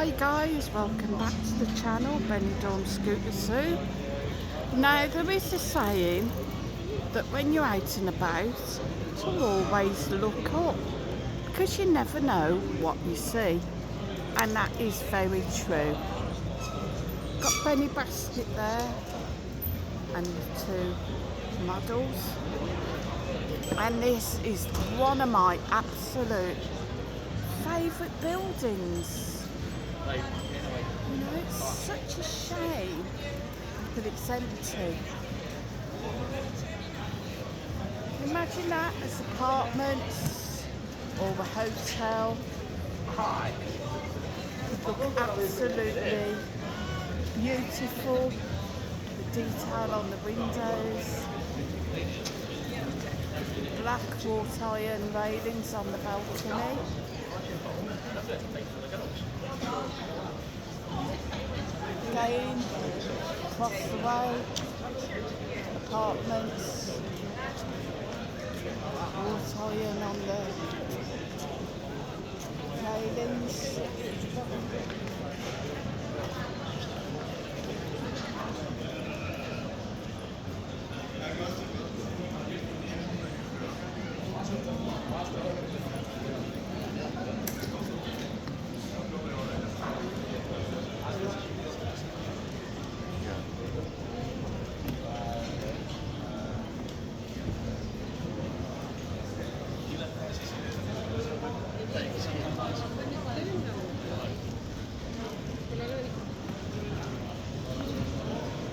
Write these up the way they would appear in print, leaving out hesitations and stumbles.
Hi guys, welcome back to the channel, Benidorm Scooter Soup. Now there is a saying that when you're out and about, to always look up, because you never know what you see, and that is very true. Got Benny Basket there and the two models, and this is one of my absolute favourite buildings. You know, it's such a shame that it's empty. Imagine that as apartments or a hotel. It looks absolutely beautiful. The detail on the windows. Black wrought iron railings on the balcony. Again, across the way, apartments, wrought iron on the railings.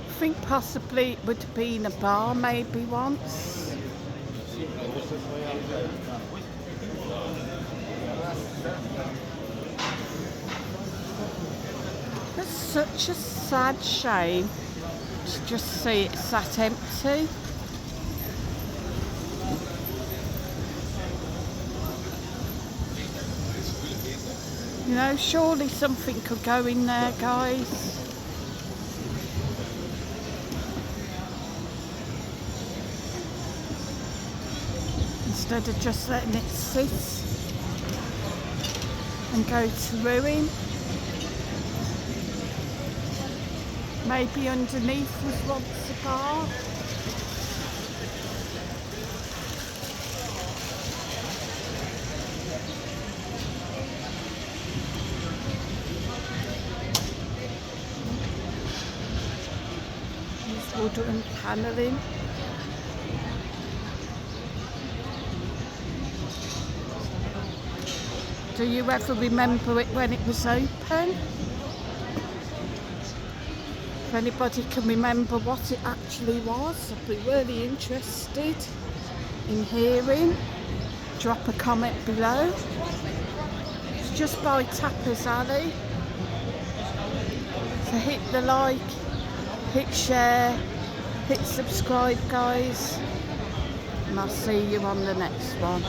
I think possibly it would have been a bar maybe once. It's such a sad shame to just see it sat empty. You know, surely something could go in there, guys. Instead of just letting it sit and go to ruin. Maybe underneath was once a bar. There's wooden panelling. Do you ever remember it when it was open? If anybody can remember what it actually was, I'd be really interested in hearing. Drop a comment below. It's just by Tappers Alley. So hit the like, hit share, hit subscribe guys, and I'll see you on the next one.